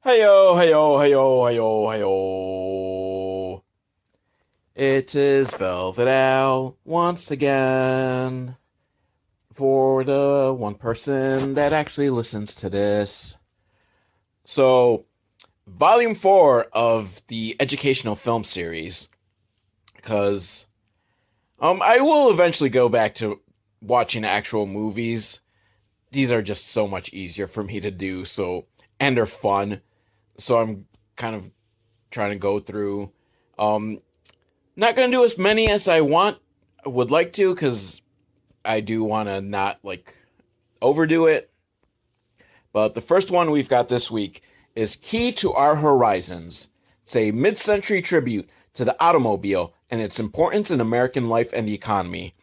Heyo, heyo, heyo, heyo, heyo. It is Velvet Al once again for the one person that actually listens to this. So, Volume 4 of the educational film series, because I will eventually go back to watching actual movies. These are just so much easier for me to do, and they're fun. So I'm kind of trying to go through. Um, Not gonna do as many as would like to, because I do want to not overdo it. But the first one we've got this week is Key to Our Horizons. It's a mid-century tribute to the automobile and its importance in American life and the economy,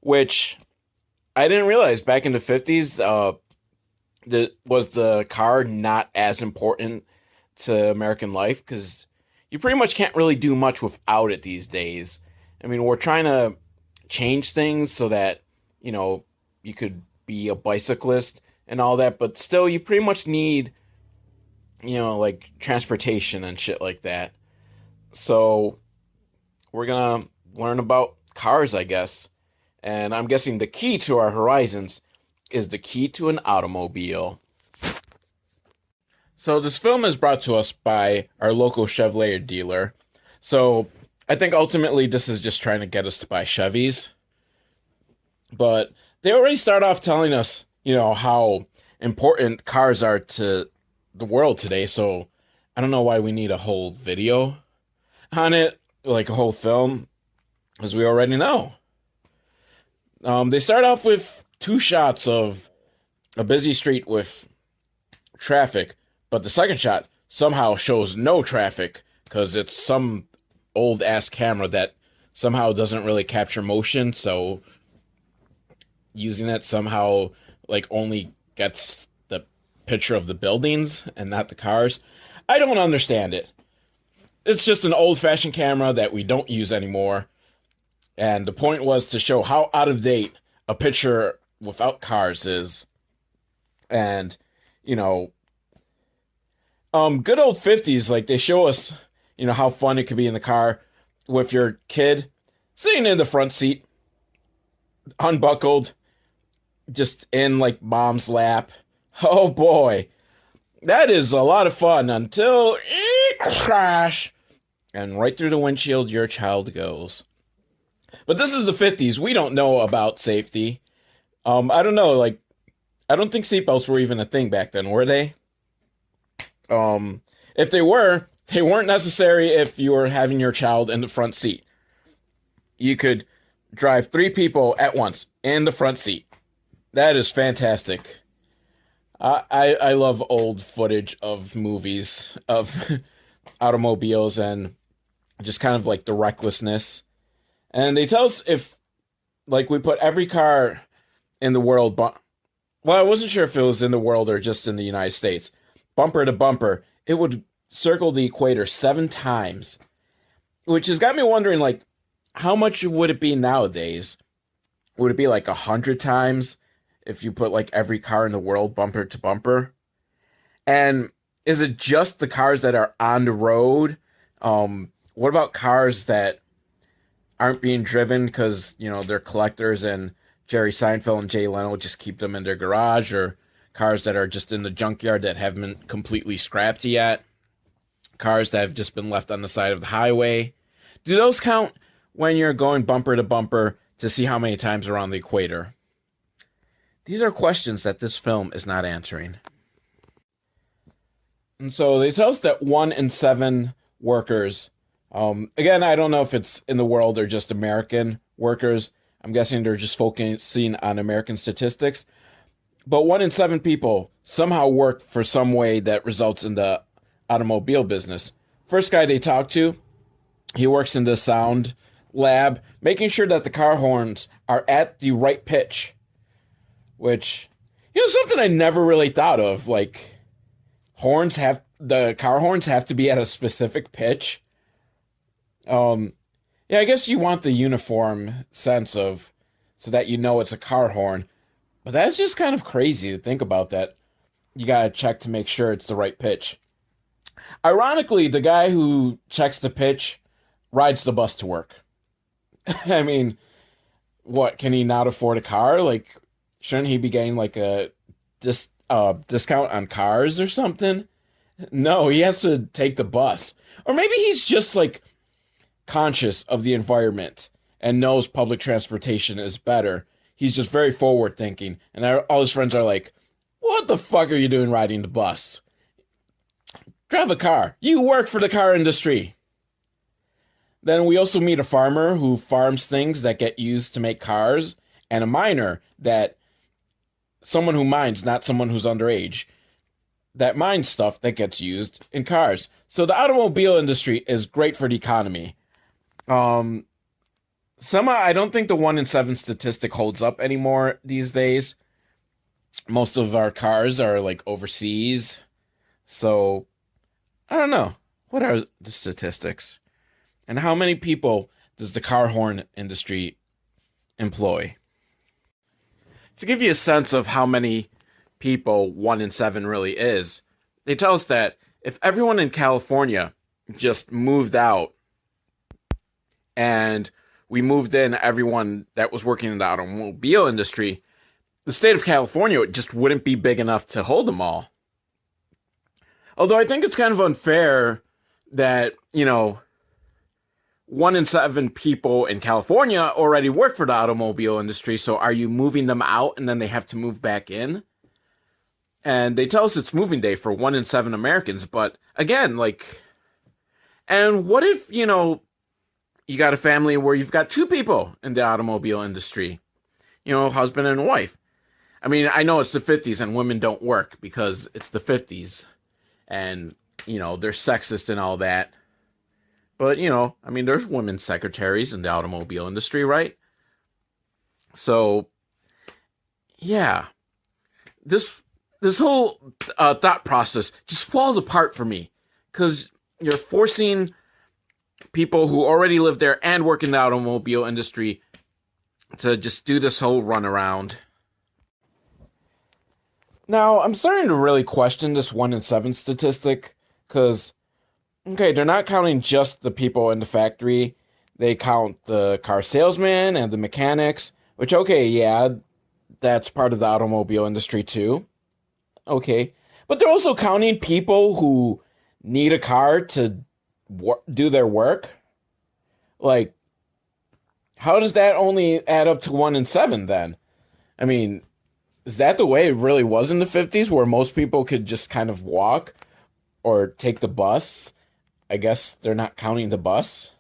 which I didn't realize back in the 50s. Was the car not as important to American life, because you pretty much can't really do much without it these days. I mean, we're trying to change things so that, you could be a bicyclist and all that, but still you pretty much need, like transportation and shit like that. So we're going to learn about cars, I guess. And I'm guessing the key to our horizons is the key to an automobile. So this film is brought to us by our local Chevrolet dealer. So I think ultimately this is just trying to get us to buy Chevys. But they already start off telling us, how important cars are to the world today. So I don't know why we need a whole video on it, like a whole film, because we already know. They start off with two shots of a busy street with traffic, but the second shot somehow shows no traffic because it's some old ass camera that somehow doesn't really capture motion, so using it somehow only gets the picture of the buildings and not the cars. I don't understand it. It's just an old-fashioned camera that we don't use anymore, and the point was to show how out of date a picture without cars is. And good old 50s, they show us, how fun it could be in the car with your kid sitting in the front seat, unbuckled, just in mom's lap. Oh boy, that is a lot of fun until crash, and right through the windshield your child goes. But this is the 50s. We don't know about safety. I don't know, I don't think seatbelts were even a thing back then, were they? If they were, they weren't necessary if you were having your child in the front seat. You could drive three people at once in the front seat. That is fantastic. I love old footage of movies of automobiles and just kind of the recklessness. And they tell us if we put every car in the world, well, I wasn't sure if it was in the world or just in the United States, bumper to bumper, it would circle the equator 7 times, which has got me wondering, how much would it be nowadays? Would it be 100 times if you put every car in the world bumper to bumper? And is it just the cars that are on the road? What about cars that aren't being driven because, they're collectors and Jerry Seinfeld and Jay Leno just keep them in their garage, or cars that are just in the junkyard that haven't been completely scrapped yet, cars that have just been left on the side of the highway? Do those count when you're going bumper to bumper to see how many times around the equator? These are questions that this film is not answering. And so they tell us that 1 in 7 workers, again, I don't know if it's in the world or just American workers. I'm guessing they're just focusing on American statistics. But 1 in 7 people somehow work for some way that results in the automobile business. First guy they talk to, he works in the sound lab, making sure that the car horns are at the right pitch. Which, something I never really thought of. The car horns have to be at a specific pitch. Yeah, I guess you want the uniform sense of, so that it's a car horn. But that's just kind of crazy to think about that. You gotta check to make sure it's the right pitch. Ironically, the guy who checks the pitch rides the bus to work. I mean, what, can he not afford a car? Like, shouldn't he be getting like a discount on cars or something? No, he has to take the bus. Or maybe he's just like conscious of the environment and knows public transportation is better. He's just very forward thinking. And all his friends are like, what the fuck are you doing riding the bus? Drive a car. You work for the car industry. Then we also meet a farmer who farms things that get used to make cars, and a miner that someone who mines, not someone who's underage, that mines stuff that gets used in cars. So the automobile industry is great for the economy. Somehow I don't think the 1 in 7 statistic holds up anymore these days. Most of our cars are like overseas. So I don't know. What are the statistics? And how many people does the car horn industry employ? To give you a sense of how many people 1 in 7 really is, they tell us that if everyone in California just moved out and we moved in everyone that was working in the automobile industry, the state of California just wouldn't be big enough to hold them all. Although I think it's kind of unfair that, 1 in 7 people in California already work for the automobile industry, so are you moving them out and then they have to move back in? And they tell us it's moving day for 1 in 7 Americans, but again, and what if, you got a family where you've got 2 people in the automobile industry, husband and wife. I mean, I know it's the 50s and women don't work because it's the 50s and, they're sexist and all that. But, there's women secretaries in the automobile industry, right? So, yeah, this whole thought process just falls apart for me because you're forcing people who already live there and work in the automobile industry to just do this whole runaround. Now, I'm starting to really question this 1 in 7 statistic because, okay, they're not counting just the people in the factory. They count the car salesman and the mechanics, which, okay, yeah, that's part of the automobile industry too. Okay. But they're also counting people who need a car to do their work. Like, how does that only add up to 1 in 7 then? I mean, is that the way it really was in the 50s where most people could just kind of walk or take the bus? I guess they're not counting the bus.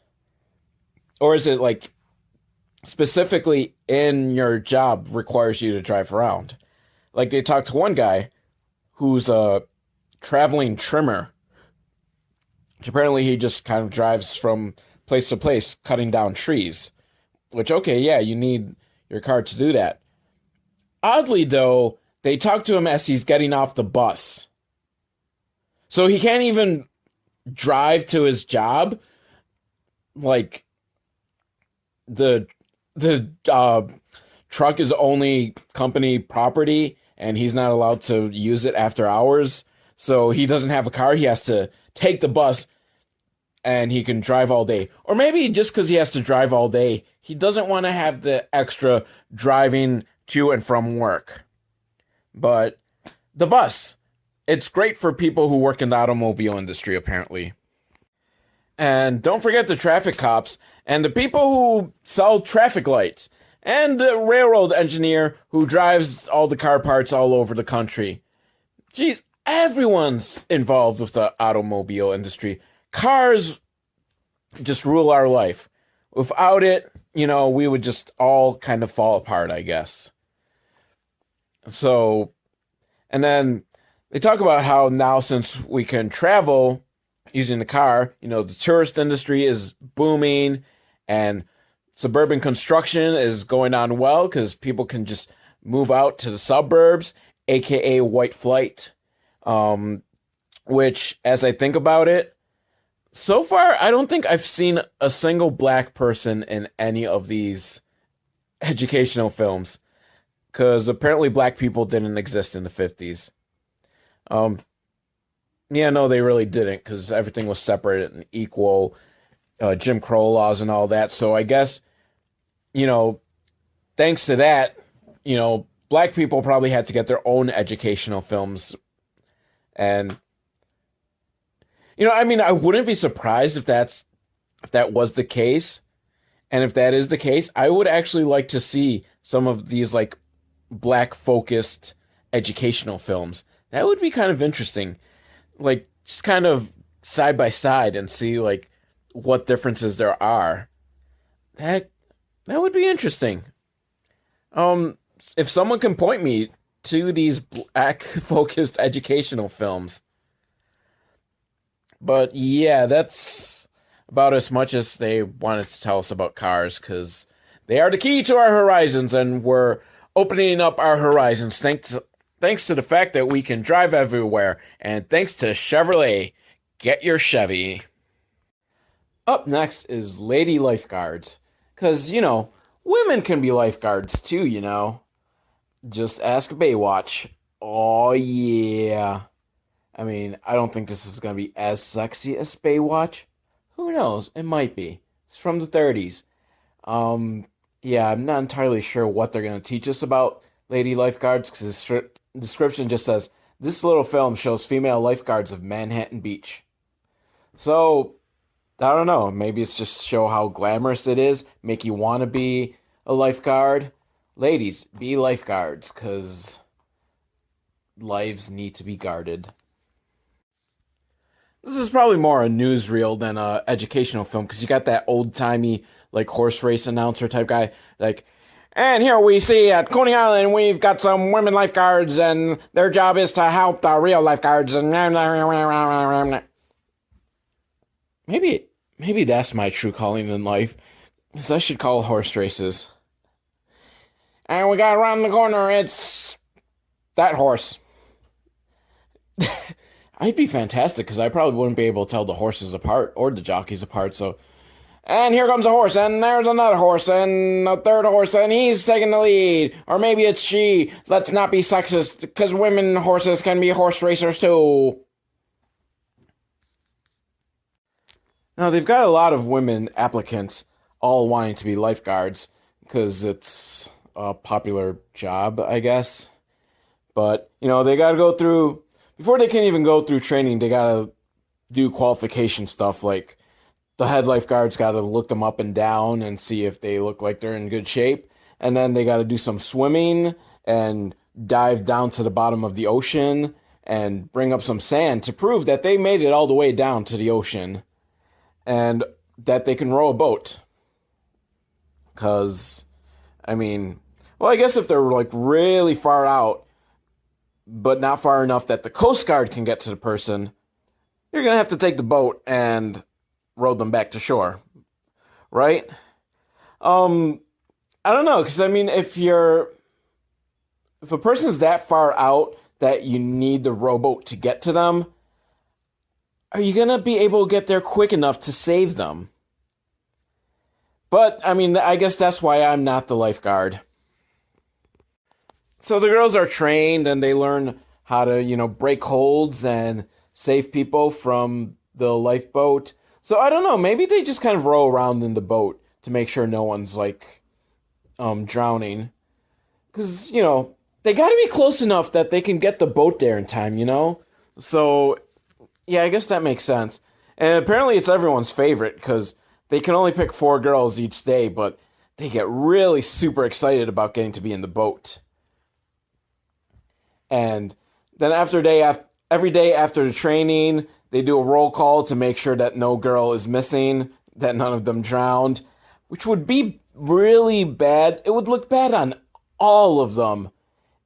Or is it like specifically in your job requires you to drive around? Like they talked to one guy who's a traveling trimmer. Which apparently he just kind of drives from place to place cutting down trees. Which, okay, yeah, you need your car to do that. Oddly, though, they talk to him as he's getting off the bus. So he can't even drive to his job. Like, the truck is only company property, and he's not allowed to use it after hours. So he doesn't have a car. He has to take the bus, and he can drive all day. Or maybe just because he has to drive all day, he doesn't want to have the extra driving to and from work. But the bus, it's great for people who work in the automobile industry, apparently. And don't forget the traffic cops and the people who sell traffic lights and the railroad engineer who drives all the car parts all over the country. Geez, everyone's involved with the automobile industry. Cars just rule our life. Without it, we would just all kind of fall apart, I guess. So, and then they talk about how now since we can travel using the car, the tourist industry is booming and suburban construction is going on well because people can just move out to the suburbs, aka white flight. Which, as I think about it, so far, I don't think I've seen a single black person in any of these educational films. Because apparently black people didn't exist in the 50s. Yeah, no, they really didn't because everything was separate and equal, Jim Crow laws and all that. So I guess, you know, thanks to that, black people probably had to get their own educational films. And, I mean, I wouldn't be surprised if that was the case. And if that is the case, I would actually like to see some of these like black focused educational films. That would be kind of interesting. Like just kind of side by side and see like what differences there are. That that would be interesting. Um if someone can point me to these black focused educational films. But yeah, that's about as much as they wanted to tell us about cars because they are the key to our horizons and we're opening up our horizons thanks to the fact that we can drive everywhere and thanks to Chevrolet. Get your Chevy. Up next is Lady Lifeguards because, women can be lifeguards too, Just ask Baywatch. Oh yeah. I mean, I don't think this is going to be as sexy as Baywatch. Who knows? It might be. It's from the 30s. Um, yeah, I'm not entirely sure what they're going to teach us about lady lifeguards because the description just says this little film shows female lifeguards of Manhattan Beach. So, I don't know. Maybe it's just show how glamorous it is, make you want to be a lifeguard. Ladies, be lifeguards because lives need to be guarded. This is probably more a newsreel than a educational film because you got that old timey like horse race announcer type guy like, and here we see at Coney Island we've got some women lifeguards and their job is to help the real lifeguards and maybe that's my true calling in life. Is I should call horse races. And we got around the corner. It's that horse. I'd be fantastic because I probably wouldn't be able to tell the horses apart or the jockeys apart. So, and here comes a horse, and there's another horse, and a third horse, and he's taking the lead. Or maybe it's she. Let's not be sexist because women horses can be horse racers too. Now, they've got a lot of women applicants all wanting to be lifeguards because it's a popular job, I guess. But, they got to go through, before they can even go through training, they got to do qualification stuff. Like, the head lifeguard's got to look them up and down and see if they look like they're in good shape. And then they got to do some swimming and dive down to the bottom of the ocean and bring up some sand to prove that they made it all the way down to the ocean and that they can row a boat. Because, I mean, well, I guess if they're like really far out, but not far enough that the Coast Guard can get to the person, you're going to have to take the boat and row them back to shore. Right? I don't know, because I mean, if a person's that far out that you need the rowboat to get to them, are you going to be able to get there quick enough to save them? But, I mean, I guess that's why I'm not the lifeguard. So the girls are trained and they learn how to, break holds and save people from the lifeboat. So I don't know, maybe they just kind of row around in the boat to make sure no one's like drowning. Because, they got to be close enough that they can get the boat there in time, So, yeah, I guess that makes sense. And apparently it's everyone's favorite because they can only pick 4 girls each day, but they get really super excited about getting to be in the boat. And then every day after the training, they do a roll call to make sure that no girl is missing, that none of them drowned, which would be really bad. It would look bad on all of them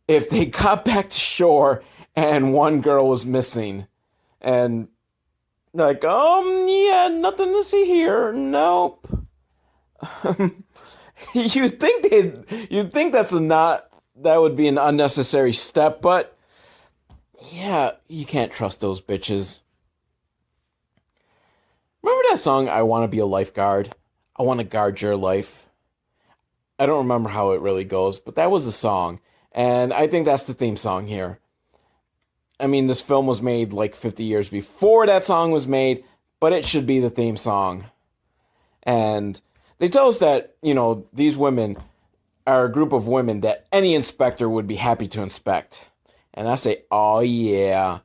if they got back to shore and one girl was missing. And like, yeah, nothing to see here. Nope. You'd think that would be an unnecessary step, but yeah, you can't trust those bitches. Remember that song, I Want to Be a Lifeguard? I want to guard your life. I don't remember how it really goes, but that was a song. And I think that's the theme song here. I mean, this film was made like 50 years before that song was made, but it should be the theme song. And they tell us that, these women are a group of women that any inspector would be happy to inspect. And I say, oh yeah,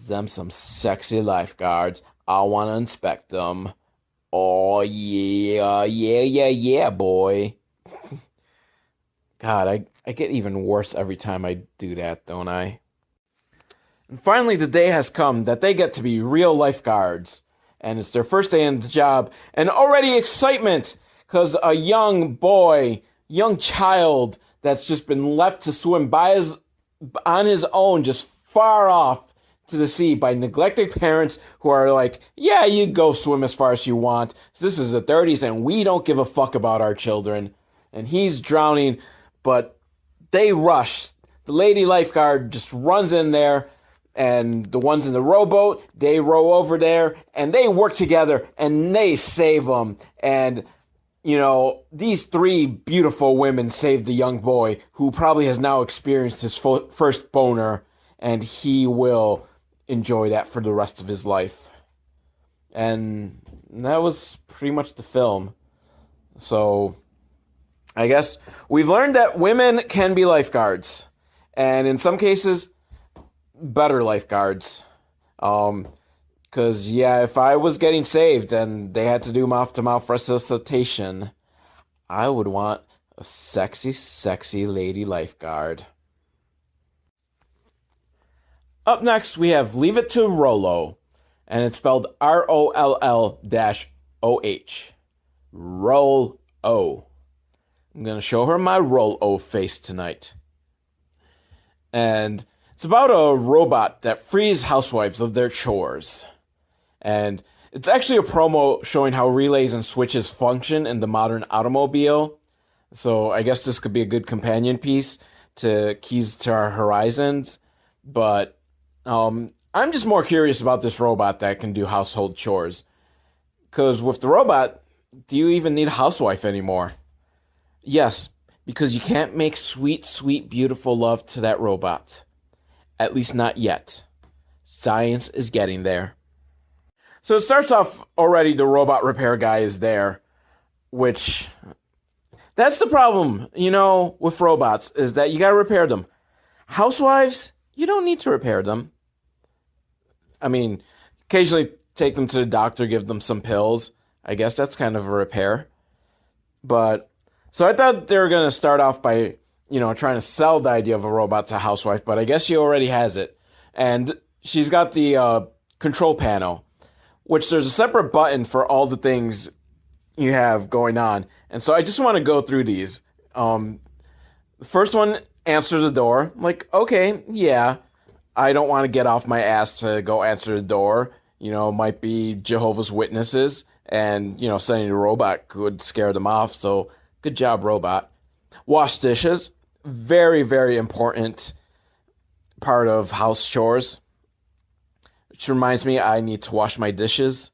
them some sexy lifeguards. I want to inspect them. Oh yeah, yeah, boy. God, I get even worse every time I do that, don't I? And finally, the day has come that they get to be real lifeguards. And it's their first day in the job. And already excitement, because a young boy, young child that's just been left to swim on his own, just far off to the sea by neglected parents who are like, yeah, you go swim as far as you want. This is the 30s and we don't give a fuck about our children. And he's drowning, but they rush. The lady lifeguard just runs in there, and the ones in the rowboat, they row over there, and they work together, and they save him. And, these three beautiful women saved the young boy, who probably has now experienced his first boner, and he will enjoy that for the rest of his life. And that was pretty much the film. So I guess we've learned that women can be lifeguards, and in some cases, better lifeguards. Because, if I was getting saved and they had to do mouth-to-mouth resuscitation, I would want a sexy, sexy lady lifeguard. Up next, we have Leave It to Rollo, and it's spelled ROLL-OH. Roll-O. I'm going to show her my Roll-O face tonight. And it's about a robot that frees housewives of their chores. And it's actually a promo showing how relays and switches function in the modern automobile. So I guess this could be a good companion piece to Keys to Our Horizons. But I'm just more curious about this robot that can do household chores. Because with the robot, do you even need a housewife anymore? Yes, because you can't make sweet, sweet, beautiful love to that robot. At least not yet. Science is getting there. So it starts off already, the robot repair guy is there, which, that's the problem, with robots, is that you gotta repair them. Housewives, you don't need to repair them. I mean, occasionally take them to the doctor, give them some pills. I guess that's kind of a repair. But, so I thought they were gonna start off by, trying to sell the idea of a robot to a housewife, but I guess she already has it. And she's got the control panel, which there's a separate button for all the things you have going on. And so I just want to go through these. The first one, answer the door. Like, okay, yeah, I don't want to get off my ass to go answer the door. Might be Jehovah's Witnesses, and, sending a robot could scare them off. So good job, robot. Wash dishes. Very, very important part of house chores. Which reminds me, I need to wash my dishes.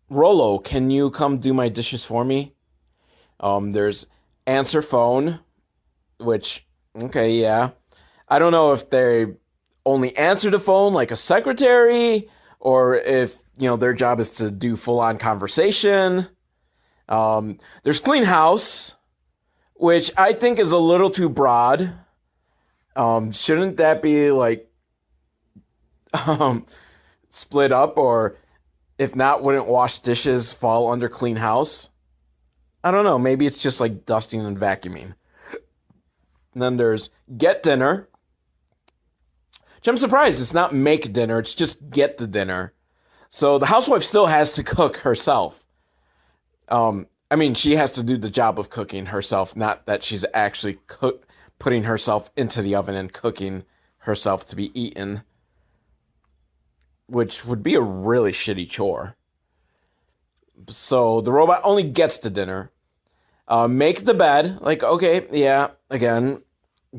Rollo, can you come do my dishes for me? There's answer phone, which, okay, yeah. I don't know if they only answer the phone like a secretary, or if, their job is to do full-on conversation. There's clean house, which I think is a little too broad. Shouldn't that be like split up, or if not, wouldn't wash dishes fall under clean house? I don't know. Maybe it's just like dusting and vacuuming. And then there's get dinner, which I'm surprised it's not make dinner. It's just get the dinner. So the housewife still has to cook herself. She has to do the job of cooking herself, not that she's actually putting herself into the oven and cooking herself to be eaten, which would be a really shitty chore. So the robot only gets to dinner. Make the bed. Like, okay, yeah, again,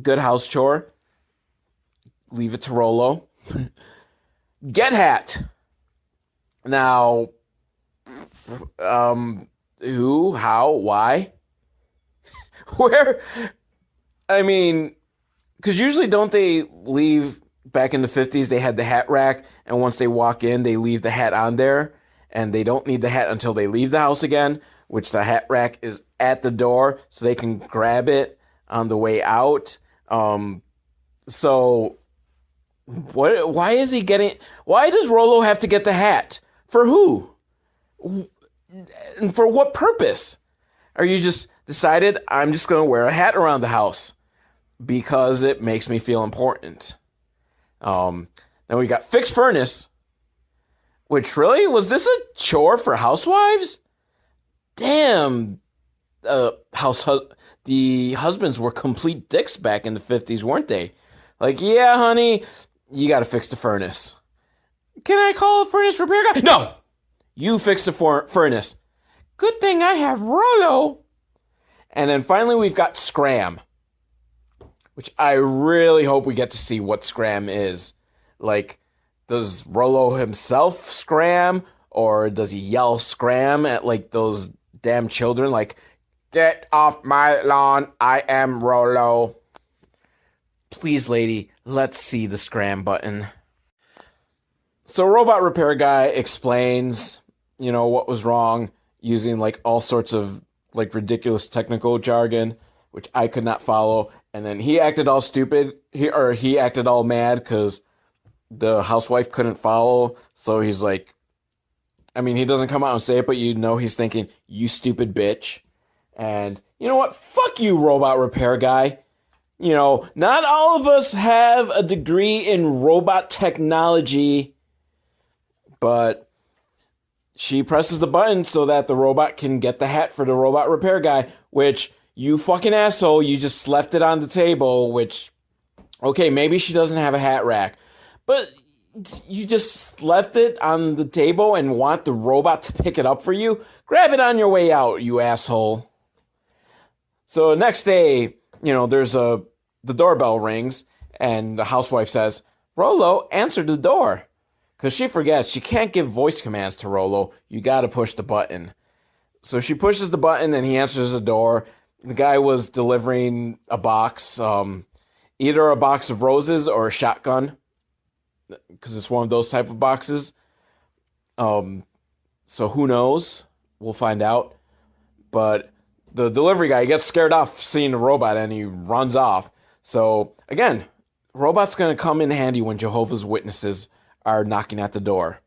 good house chore. Leave it to Rollo. Get hat. Now, who, how, why? Where? Because usually don't they leave back in the 50s, they had the hat rack, and once they walk in, they leave the hat on there, and they don't need the hat until they leave the house again, which the hat rack is at the door, so they can grab it on the way out. So why is he getting, why does Rollo have to get the hat? For who? And for what purpose? Are you just decided I'm just going to wear a hat around the house because it makes me feel important? Then we got fixed furnace, which really, was this a chore for housewives? Damn, the husbands were complete dicks back in the 50s, weren't they? Like, yeah, honey, you got to fix the furnace. Can I call a furnace repair guy? No, you fix the furnace. Good thing I have Rollo. And then finally we've got Scram, which I really hope we get to see what Scram is. Like, does Rollo himself scram, or does he yell scram at like those damn children? Like, get off my lawn, I am Rollo. Please, lady, let's see the scram button. So robot repair guy explains, what was wrong using like all sorts of like ridiculous technical jargon, which I could not follow. And then he acted all stupid. He acted all mad because the housewife couldn't follow. So he's like, he doesn't come out and say it, but he's thinking, you stupid bitch. And you know what? Fuck you, robot repair guy. Not all of us have a degree in robot technology, but she presses the button so that the robot can get the hat for the robot repair guy, which, you fucking asshole, you just left it on the table, which, okay, maybe she doesn't have a hat rack, but you just left it on the table and want the robot to pick it up for you? Grab it on your way out, you asshole. So next day, the doorbell rings, and the housewife says, Rollo, answer the door. Because she forgets she can't give voice commands to Rollo. You got to push the button. So she pushes the button and he answers the door. The guy was delivering a box, either a box of roses or a shotgun, because it's one of those type of boxes. So who knows? We'll find out. But the delivery guy gets scared off seeing the robot and he runs off. So again, robot's going to come in handy when Jehovah's Witnesses are knocking at the door.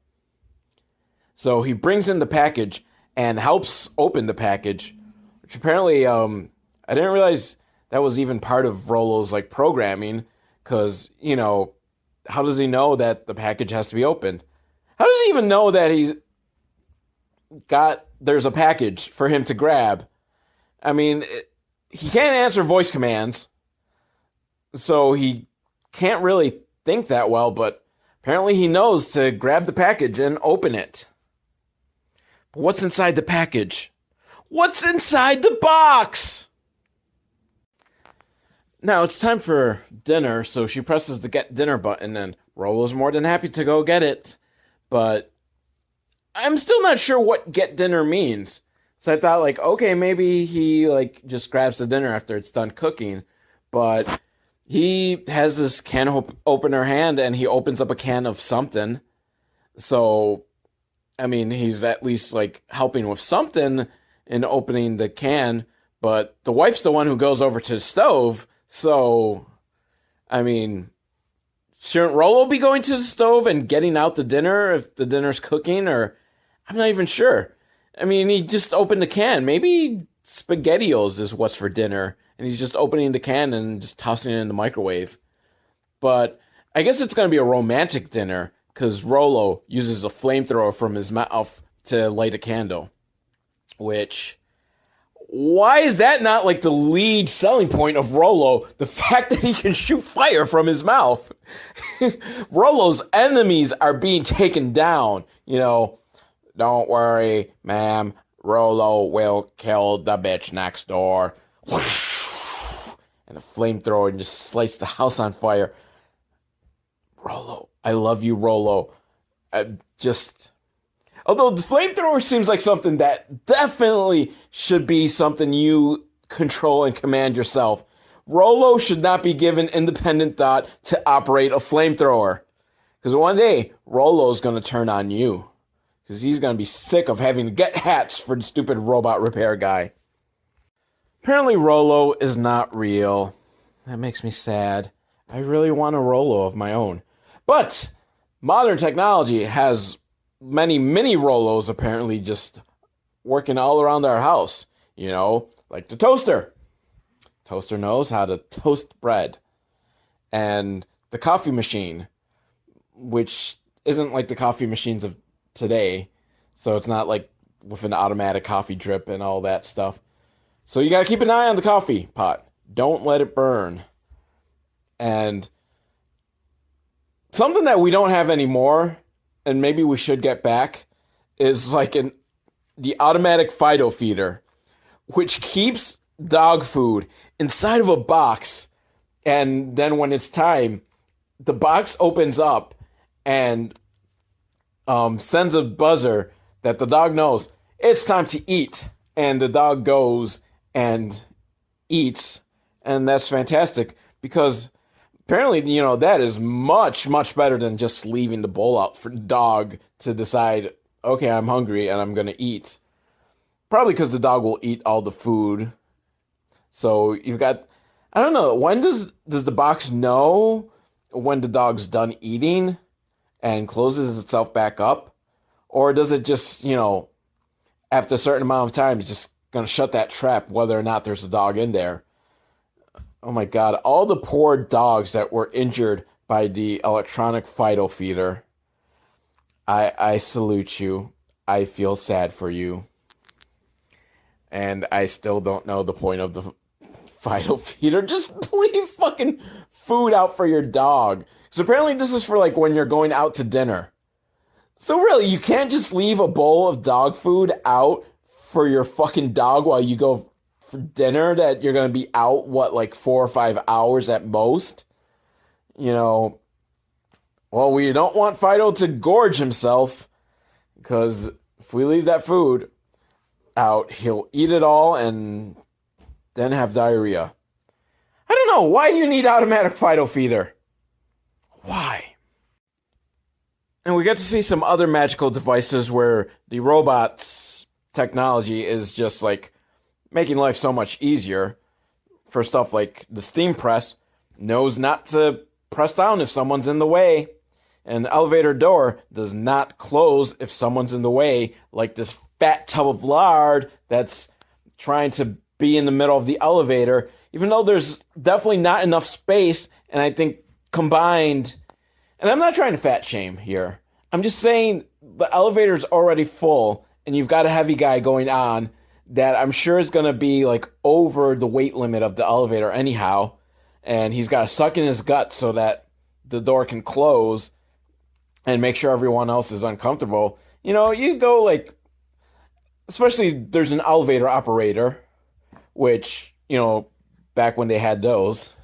So he brings in the package and helps open the package, which apparently, I didn't realize that was even part of Rollo's like programming, because, how does he know that the package has to be opened? How does he even know that there's a package for him to grab? He can't answer voice commands, so he can't really think that well, but apparently he knows to grab the package and open it. But what's inside the package? What's inside the box? Now it's time for dinner, so she presses the get dinner button, and Rollo's more than happy to go get it. But I'm still not sure what get dinner means. So I thought, like, okay, maybe he just grabs the dinner after it's done cooking. But he has this can opener hand, and he opens up a can of something. So, he's at least helping with something in opening the can. But the wife's the one who goes over to the stove. So, shouldn't Rollo be going to the stove and getting out the dinner if the dinner's cooking? Or I'm not even sure. He just opened the can. Maybe SpaghettiOs is what's for dinner. And he's just opening the can and just tossing it in the microwave. But I guess it's going to be a romantic dinner, because Rollo uses a flamethrower from his mouth to light a candle. Which, why is that not the lead selling point of Rollo? The fact that he can shoot fire from his mouth. Rollo's enemies are being taken down. Don't worry, ma'am. Rollo will kill the bitch next door. And a flamethrower just lights the house on fire. Rollo, I love you, Rollo. Although the flamethrower seems like something that definitely should be something you control and command yourself. Rollo should not be given independent thought to operate a flamethrower. Because one day, Rollo's going to turn on you. Because he's going to be sick of having to get hats for the stupid robot repair guy. Apparently, Rollo is not real. That makes me sad. I really want a Rollo of my own. But modern technology has many mini Rollos apparently just working all around our house. You know, like the toaster. Toaster knows how to toast bread. And the coffee machine, which isn't like the coffee machines of today. So it's not like with an automatic coffee drip and all that stuff. So you got to keep an eye on the coffee pot. Don't let it burn. And something that we don't have anymore, and maybe we should get back, is like the automatic Fido feeder, which keeps dog food inside of a box. And then when it's time, the box opens up and sends a buzzer that the dog knows it's time to eat. And the dog goes and eats. And that's fantastic because apparently, you know, that is much, much better than just leaving the bowl out for the dog to decide, okay, I'm hungry and I'm going to eat. Probably because the dog will eat all the food. So you've got, I don't know, when does the box know when the dog's done eating and closes itself back up? Or does it just, you know, after a certain amount of time, it's just going to shut that trap whether or not there's a dog in there? Oh my God, all the poor dogs that were injured by the electronic Fido feeder. I salute you. I feel sad for you. And I still don't know the point of the Fido feeder. Just leave fucking food out for your dog. So apparently this is for like when you're going out to dinner. So really, you can't just leave a bowl of dog food out for your fucking dog while you go for dinner that you're going to be out, what, like 4 or 5 hours at most? You know, well, we don't want Fido to gorge himself because if we leave that food out, he'll eat it all and then have diarrhea. I don't know. Why do you need automatic Fido feeder? Why? And we get to see some other magical devices where the robot's technology is just like making life so much easier. For stuff like the steam press, knows not to press down if someone's in the way. And the elevator door does not close if someone's in the way, like this fat tub of lard that's trying to be in the middle of the elevator, even though there's definitely not enough space. And I think combined, and I'm not trying to fat shame here, I'm just saying the elevator's already full and you've got a heavy guy going on that I'm sure is going to be like over the weight limit of the elevator anyhow. And he's got to suck in his gut so that the door can close and make sure everyone else is uncomfortable. You know, you go like, especially there's an elevator operator, which, you know, back when they had those,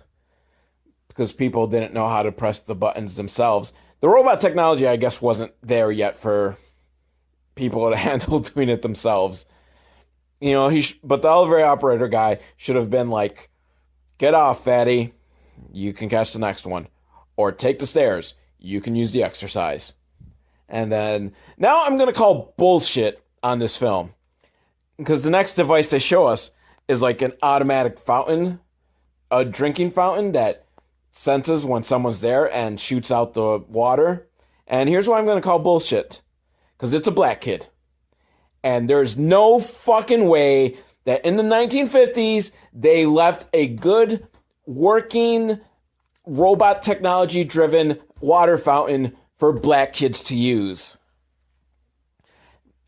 because people didn't know how to press the buttons themselves. The robot technology, I guess, wasn't there yet for people to handle doing it themselves. You know, but the elevator operator guy should have been like, get off, fatty. You can catch the next one. Or take the stairs. You can use the exercise. And then, now I'm going to call bullshit on this film. Because the next device they show us is like an automatic fountain, a drinking fountain that senses when someone's there and shoots out the water. And here's why I'm going to call bullshit. Because it's a black kid. And there's no fucking way that in the 1950s, they left a good, working, robot technology-driven water fountain for black kids to use.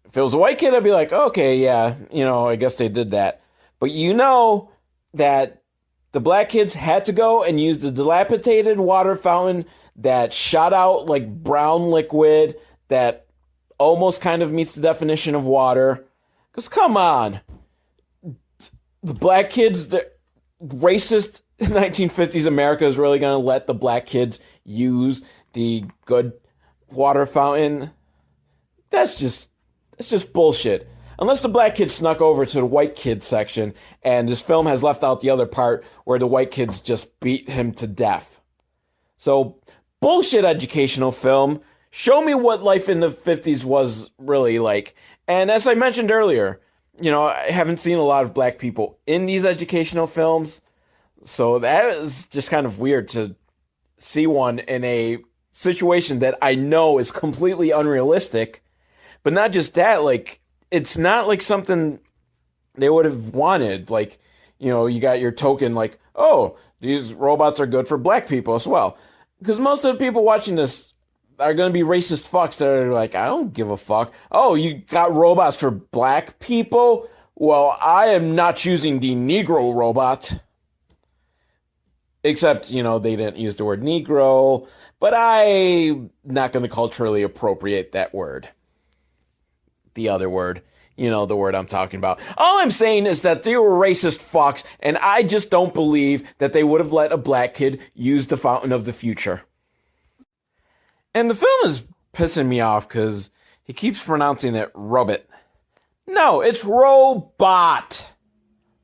If it was a white kid, I'd be like, okay, yeah, you know, I guess they did that. But you know that the black kids had to go and use the dilapidated water fountain that shot out like brown liquid that almost kind of meets the definition of water. Because come on. The black kids, the racist 1950s America is really going to let the black kids use the good water fountain? That's just bullshit. Unless the black kid snuck over to the white kid section, and this film has left out the other part where the white kids just beat him to death. So, bullshit educational film. Show me what life in the 50s was really like. And as I mentioned earlier, I haven't seen a lot of black people in these educational films. So that is just kind of weird to see one in a situation that I know is completely unrealistic. But not just that, like, it's not like something they would have wanted. Like, you got your token, like, oh, these robots are good for black people as well. Because most of the people watching this are going to be racist fucks that are like, I don't give a fuck. Oh, you got robots for black people? Well, I am not choosing the Negro robot. Except, they didn't use the word Negro, but I'm not going to culturally appropriate that word. The other word, the word I'm talking about. All I'm saying is that they were racist fucks, and I just don't believe that they would have let a black kid use the fountain of the future. And the film is pissing me off because he keeps pronouncing it robot. No, it's robot.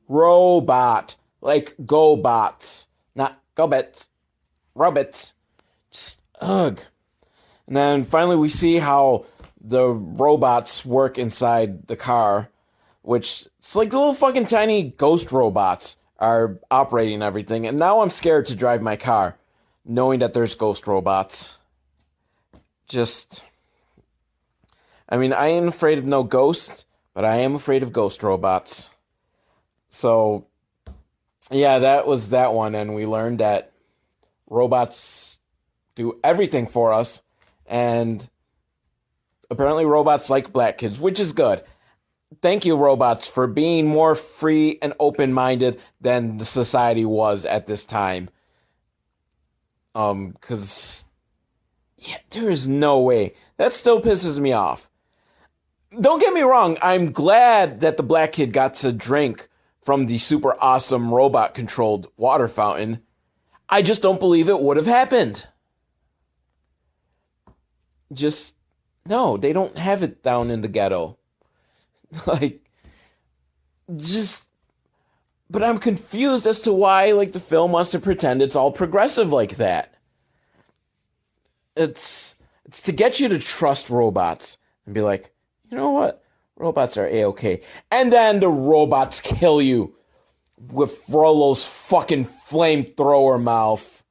Robot. Like GoBots. Not GoBots. Robots. Just, ugh. And then finally we see how the robots work inside the car, which it's like the little fucking tiny ghost robots are operating everything. And now I'm scared to drive my car, knowing that there's ghost robots. I ain't afraid of no ghosts, but I am afraid of ghost robots. So, yeah, that was that one, and we learned that robots do everything for us, and apparently robots like black kids, which is good. Thank you, robots, for being more free and open-minded than the society was at this time. Because... yeah, there is no way. That still pisses me off. Don't get me wrong, I'm glad that the black kid got to drink from the super awesome robot-controlled water fountain. I just don't believe it would have happened. No, they don't have it down in the ghetto. But I'm confused as to why, the film wants to pretend it's all progressive like that. It's to get you to trust robots and be like, you know what? Robots are A-okay. And then the robots kill you with Frollo's fucking flamethrower mouth.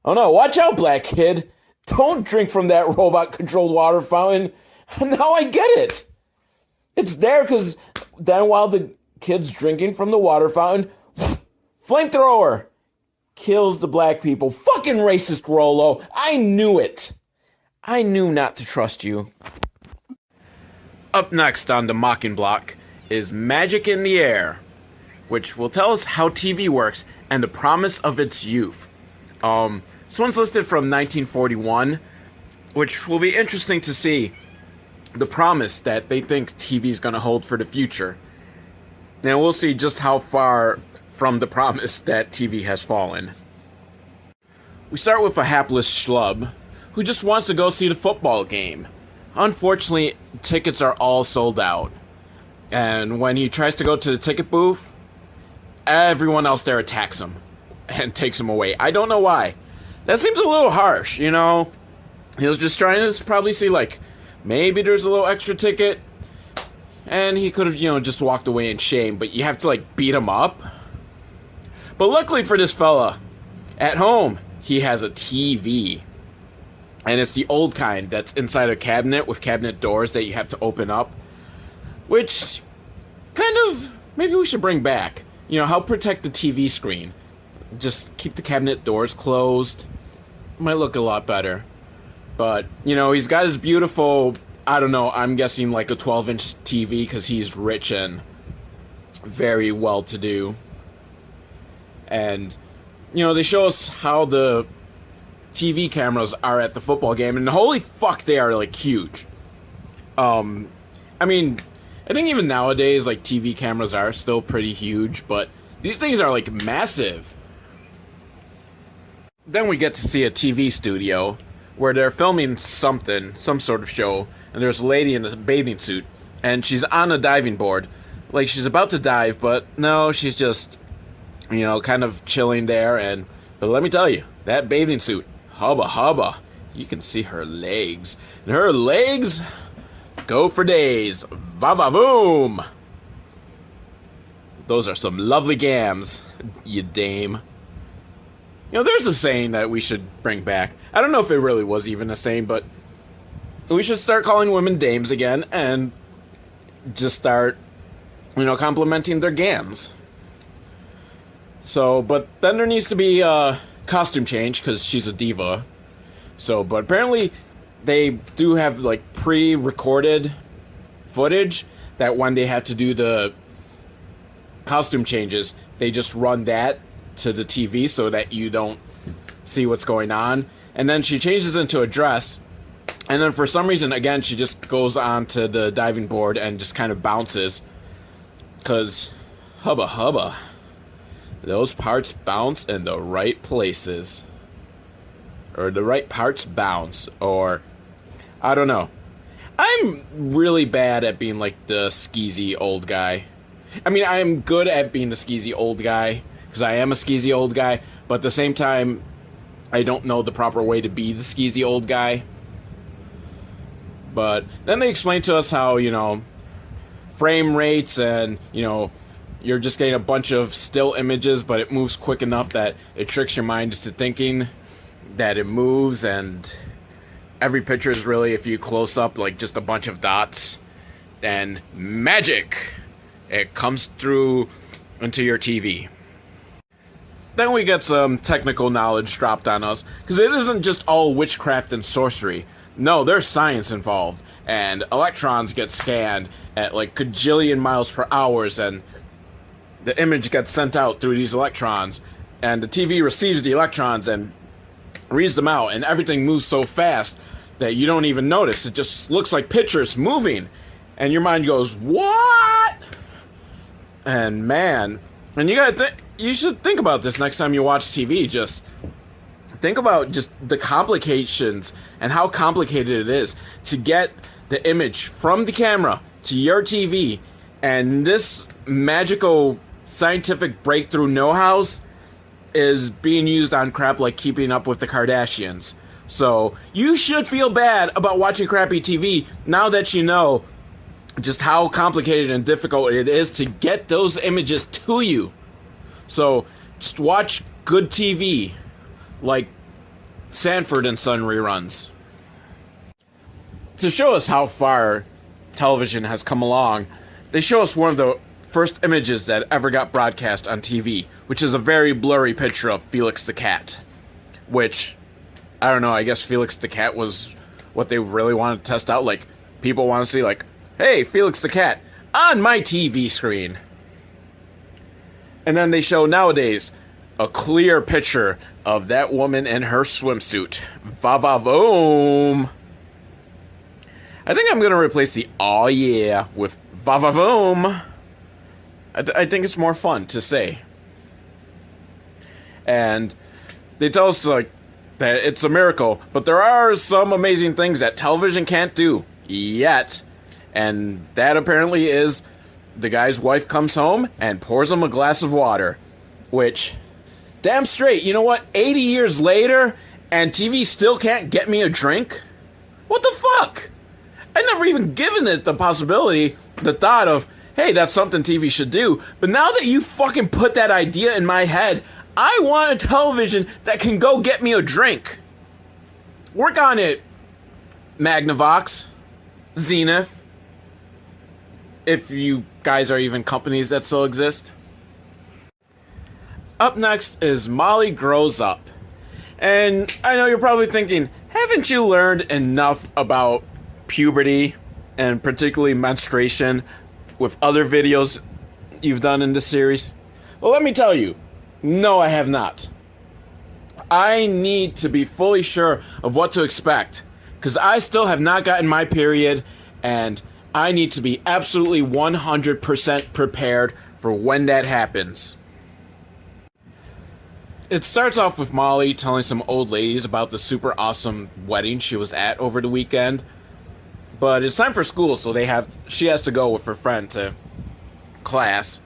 Oh no, watch out, black kid. Don't drink from that robot-controlled water fountain. Now I get it. It's there because then while the kid's drinking from the water fountain, flamethrower. Kills the black people. Fucking racist, Rollo. I knew it. I knew not to trust you. Up next on the Mocking Block is Magic in the Air, which will tell us how TV works and the promise of its youth. This one's listed from 1941, which will be interesting to see the promise that they think TV is going to hold for the future. And we'll see just how far from the promise that TV has fallen. We start with a hapless schlub who just wants to go see the football game. Unfortunately, tickets are all sold out. And when he tries to go to the ticket booth, everyone else there attacks him and takes him away. I don't know why. That seems a little harsh, He was just trying to probably see, maybe there's a little extra ticket. And he could have, just walked away in shame. But you have to, beat him up. But luckily for this fella, at home, he has a TV. And it's the old kind that's inside a cabinet with cabinet doors that you have to open up. Which, kind of, maybe we should bring back. Help protect the TV screen. Just keep the cabinet doors closed. Might look a lot better. But, he's got his beautiful, I don't know, I'm guessing a 12-inch TV because he's rich and very well-to-do. And, they show us how the TV cameras are at the football game, and holy fuck, they are, huge. I think even nowadays, TV cameras are still pretty huge, but these things are, massive. Then we get to see a TV studio where they're filming something, some sort of show, and there's a lady in a bathing suit, and she's on a diving board. Like, she's about to dive, but no, she's just, kind of chilling there. But let me tell you, that bathing suit, hubba hubba, you can see her legs. And her legs go for days. Va-va-voom! Those are some lovely gams, you dame. There's a saying that we should bring back. I don't know if it really was even a saying, but we should start calling women dames again and just start, complimenting their gams. So, but then there needs to be a costume change because she's a diva. So, but apparently they do have like pre-recorded footage that when they have to do the costume changes, they just run that to the TV so that you don't see what's going on. And then she changes into a dress, and then for some reason, again, she just goes onto the diving board and just kind of bounces. Because, hubba hubba, those parts bounce in the right places. Or the right parts bounce, or I don't know. I'm really bad at being like the skeezy old guy. I mean, I'm good at being the skeezy old guy, because I am a skeezy old guy, but at the same time, I don't know the proper way to be the skeezy old guy. But then they explain to us how, frame rates and, you're just getting a bunch of still images, but it moves quick enough that it tricks your mind into thinking that it moves, and every picture is really, if you close up, like just a bunch of dots. And magic! It comes through into your TV. Then we get some technical knowledge dropped on us, because it isn't just all witchcraft and sorcery. No, there's science involved, and electrons get scanned at like cajillion miles per hour, and the image gets sent out through these electrons, and the TV receives the electrons and reads them out, and everything moves so fast that you don't even notice. It just looks like pictures moving, and your mind goes, what? And man, and you should think about this next time you watch TV. Just think about just the complications and how complicated it is to get the image from the camera to your TV. And this magical scientific breakthrough know-hows is being used on crap like Keeping Up with the Kardashians. So you should feel bad about watching crappy TV now that you know just how complicated and difficult it is to get those images to you. So just watch good TV, like Sanford and Son reruns. To show us how far television has come along, they show us one of the first images that ever got broadcast on TV, which is a very blurry picture of Felix the cat. Which, I don't know, I guess Felix the cat was what they really wanted to test out. Like, people want to see, like, hey, Felix the cat, on my TV screen. And then they show nowadays a clear picture of that woman in her swimsuit. Va-va-voom. I think I'm going to replace the "aw yeah" with va-va-voom. I think it's more fun to say. And they tell us like that it's a miracle, but there are some amazing things that television can't do yet. And that apparently is the guy's wife comes home and pours him a glass of water. Which, damn straight, you know what? 80 years later, and TV still can't get me a drink? What the fuck? I'd never even given it the possibility, the thought of, hey, that's something TV should do. But now that you fucking put that idea in my head, I want a television that can go get me a drink. Work on it, Magnavox, Zenith, if you guys are even companies that still exist. Up next is Molly Grows Up. And I know you're probably thinking, haven't you learned enough about puberty and particularly menstruation with other videos you've done in this series? Well, let me tell you, no, I have not. I need to be fully sure of what to expect, because I still have not gotten my period, and I need to be absolutely 100% prepared for when that happens. It starts off with Molly telling some old ladies about the super awesome wedding she was at over the weekend. But it's time for school, so she has to go with her friend to class.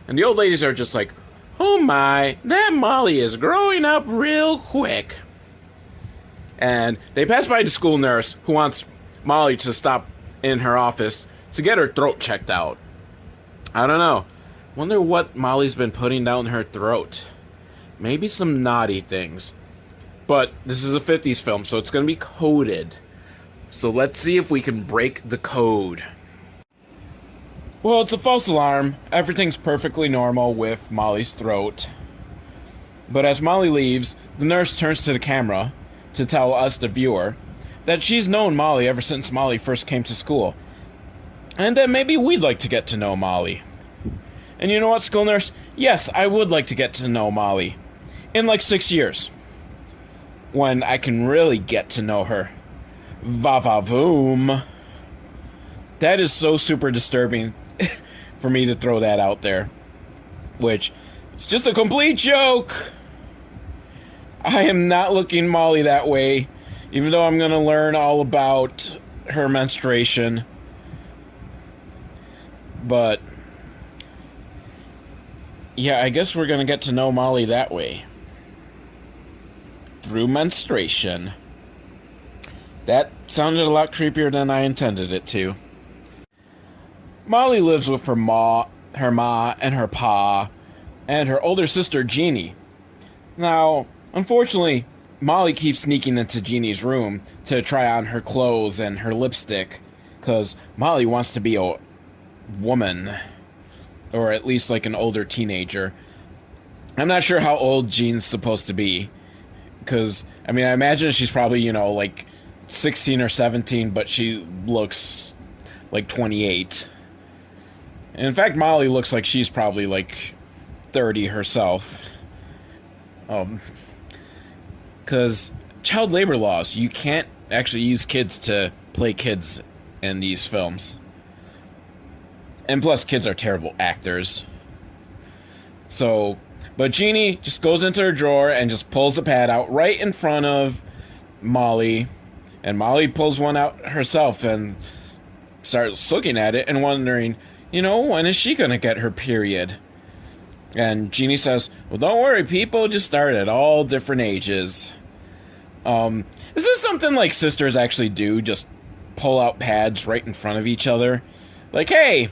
And the old ladies are just like, oh my, that Molly is growing up real quick. And they pass by the school nurse who wants Molly to stop in her office to get her throat checked out. I don't know. Wonder what Molly's been putting down her throat. Maybe some naughty things. But this is a 50s film, so it's going to be coded. So let's see if we can break the code. Well, it's a false alarm. Everything's perfectly normal with Molly's throat. But as Molly leaves, the nurse turns to the camera to tell us, the viewer, that she's known Molly ever since Molly first came to school. And that maybe we'd like to get to know Molly. And you know what, school nurse? Yes, I would like to get to know Molly. In like 6 years. When I can really get to know her. Va-va-voom. That is so super disturbing for me to throw that out there. Which, it's just a complete joke. I am not looking Molly that way. Even though I'm going to learn all about her menstruation. But, yeah, I guess we're going to get to know Molly that way. Through menstruation. That sounded a lot creepier than I intended it to. Molly lives with her ma, and her pa, and her older sister, Jeannie. Now, unfortunately, Molly keeps sneaking into Jeannie's room to try on her clothes and her lipstick, because Molly wants to be a woman, or at least like an older teenager. I'm not sure how old Jean's supposed to be, because, I mean, I imagine she's probably, like 16 or 17, but she looks like 28. And in fact, Molly looks like she's probably like 30 herself. Because child labor laws, you can't actually use kids to play kids in these films. And plus, kids are terrible actors. So, but Jeannie just goes into her drawer and just pulls a pad out right in front of Molly. And Molly pulls one out herself and starts looking at it and wondering, when is she going to get her period? And Jeannie says, well, don't worry, people just start at all different ages. Is this something like sisters actually do? Just pull out pads right in front of each other? Like, hey,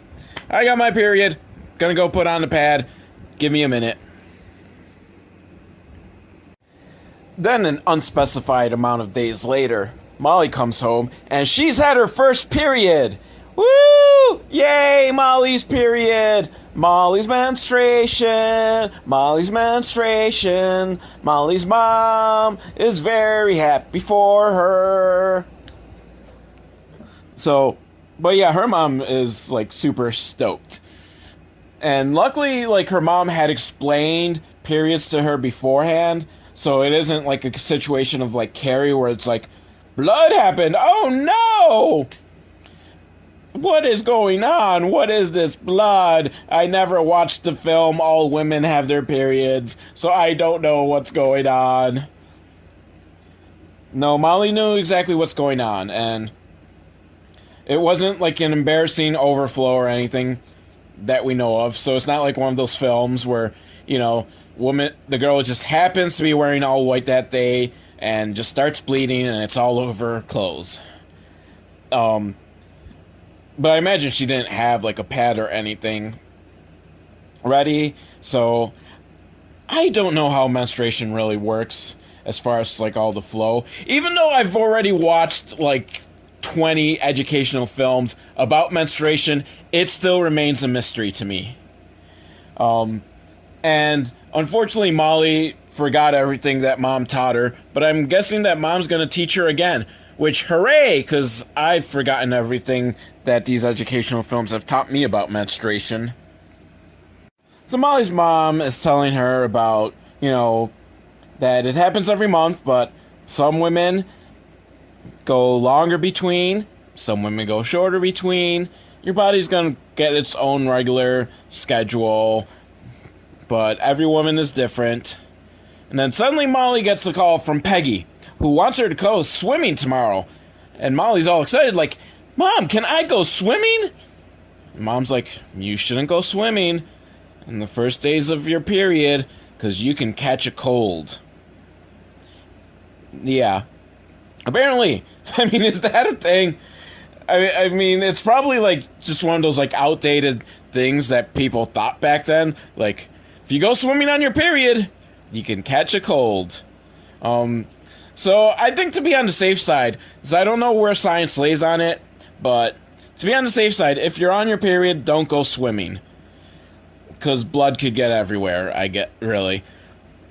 I got my period. Gonna go put on the pad. Give me a minute. Then an unspecified amount of days later, Molly comes home and she's had her first period. Woo! Yay, Molly's period. Molly's menstruation. Molly's menstruation. Molly's mom is very happy for her. So, but yeah, her mom is like super stoked. And luckily, like, her mom had explained periods to her beforehand, so it isn't like a situation of like Carrie where it's like, blood happened. Oh no! What is going on? What is this blood? I never watched the film All Women Have Their Periods, so I don't know what's going on. No, Molly knew exactly what's going on, and it wasn't like an embarrassing overflow or anything that we know of, so it's not like one of those films where, the girl just happens to be wearing all white that day and just starts bleeding and it's all over her clothes. But I imagine she didn't have like a pad or anything ready, so I don't know how menstruation really works as far as like all the flow. Even though I've already watched like 20 educational films about menstruation, it still remains a mystery to me. And unfortunately, Molly forgot everything that Mom taught her, but I'm guessing that Mom's gonna teach her again. Which, hooray, because I've forgotten everything that these educational films have taught me about menstruation. So Molly's mom is telling her about, that it happens every month, but some women go longer between, some women go shorter between. Your body's going to get its own regular schedule, but every woman is different. And then suddenly Molly gets a call from Peggy, who wants her to go swimming tomorrow. And Molly's all excited, like, Mom, can I go swimming? Mom's like, you shouldn't go swimming in the first days of your period because you can catch a cold. Yeah. Apparently. I mean, is that a thing? I mean, it's probably like just one of those like outdated things that people thought back then. Like, if you go swimming on your period, you can catch a cold. So I think to be on the safe side, because I don't know where science lays on it, but to be on the safe side, if you're on your period, don't go swimming. Because blood could get everywhere, really.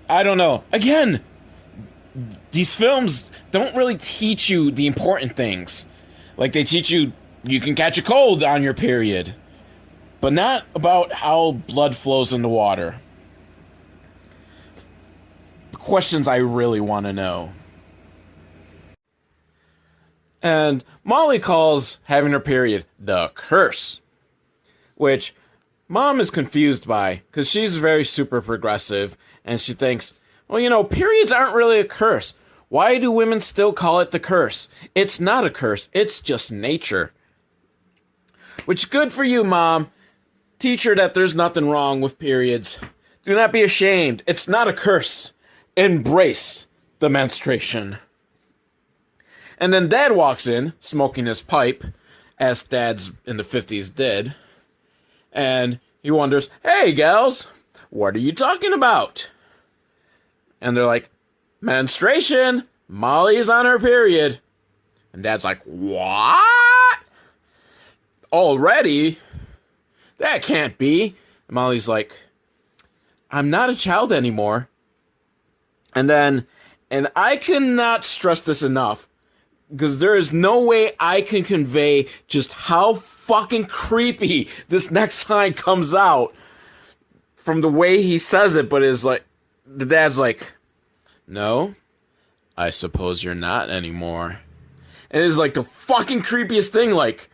I don't know. Again, these films don't really teach you the important things. Like, they teach you you can catch a cold on your period, but not about how blood flows in the water. The questions I really want to know. And Molly calls having her period the curse, which Mom is confused by, because she's very super progressive, and she thinks, well, periods aren't really a curse. Why do women still call it the curse? It's not a curse, it's just nature. Which, good for you, Mom. Teach her that there's nothing wrong with periods. Do not be ashamed. It's not a curse. Embrace the menstruation. And then Dad walks in, smoking his pipe, as dads in the 50s did. And he wonders, hey, gals, what are you talking about? And they're like, menstruation. Molly's on her period. And Dad's like, what? Already? That can't be. And Molly's like, I'm not a child anymore. And I cannot stress this enough, because there is no way I can convey just how fucking creepy this next line comes out from the way he says it, but is like, the dad's like, no, I suppose you're not anymore. And it's like the fucking creepiest thing, like,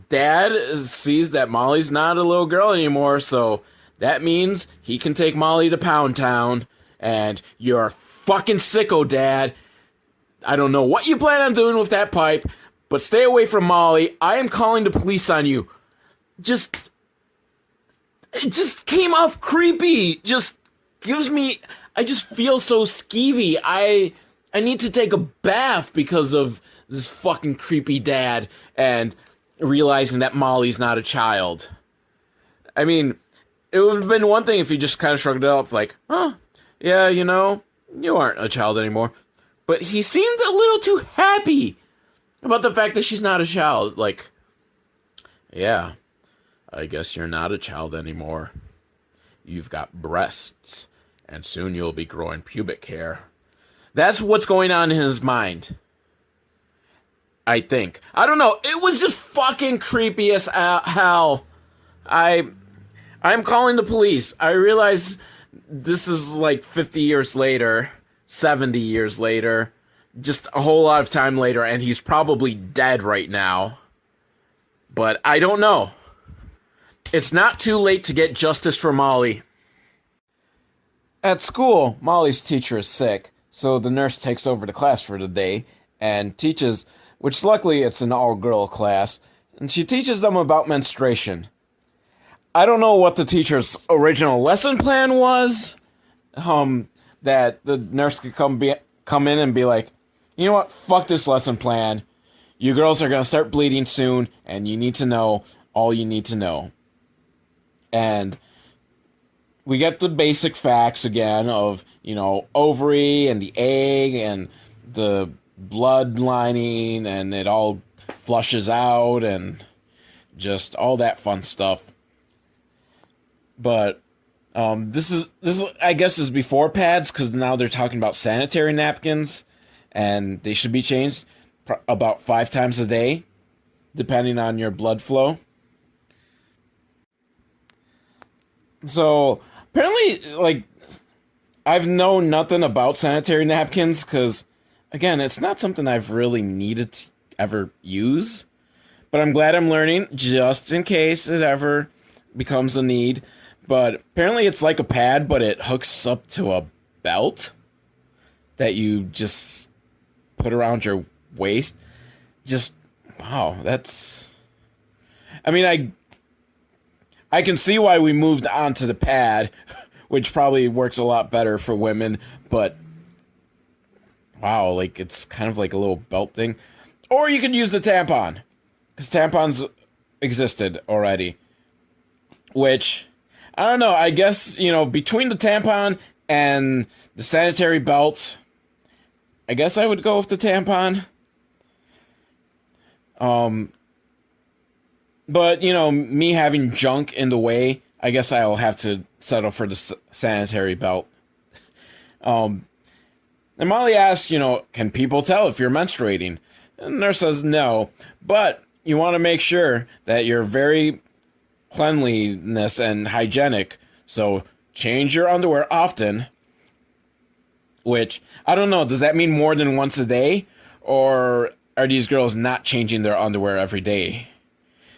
Dad sees that Molly's not a little girl anymore, so that means he can take Molly to Pound Town, and you're a fucking sicko, Dad. I don't know what you plan on doing with that pipe, but stay away from Molly. I am calling the police on you. It just came off creepy. I just feel so skeevy. I need to take a bath because of this fucking creepy dad and realizing that Molly's not a child. I mean, it would have been one thing if he just kind of shrugged it up like, yeah, you aren't a child anymore. But he seemed a little too happy about the fact that she's not a child. Like, yeah, I guess you're not a child anymore. You've got breasts, and soon you'll be growing pubic hair. That's what's going on in his mind. I think. I don't know. It was just fucking creepy as hell. I'm calling the police. I realize this is like 50 years later. 70 years later, just a whole lot of time later, and he's probably dead right now. But I don't know. It's not too late to get justice for Molly. At school, Molly's teacher is sick, so the nurse takes over the class for the day and teaches, which luckily it's an all-girl class, and she teaches them about menstruation. I don't know what the teacher's original lesson plan was, that the nurse could come in and be like, you know what, fuck this lesson plan. You girls are going to start bleeding soon, and you need to know all you need to know. And we get the basic facts again of, ovary and the egg and the blood lining, and it all flushes out and just all that fun stuff. But this I guess is before pads, because now they're talking about sanitary napkins, and they should be changed about 5 times a day, depending on your blood flow. So apparently, like, I've known nothing about sanitary napkins, because again, it's not something I've really needed to ever use. But I'm glad I'm learning, just in case it ever becomes a need. But apparently it's like a pad, but it hooks up to a belt that you just put around your waist. Just, Wow, that's. I mean, I can see why we moved on to the pad, which probably works a lot better for women, but wow, like it's kind of like a little belt thing. Or you could use the tampon, because tampons existed already. Which, I don't know, I guess, between the tampon and the sanitary belt, I guess I would go with the tampon. But, me having junk in the way, I guess I'll have to settle for the sanitary belt. And Molly asks, can people tell if you're menstruating? And the nurse says no, but you want to make sure that you're very cleanliness and hygienic, so change your underwear often. Which, I don't know, does that mean more than once a day? Or are these girls not changing their underwear every day?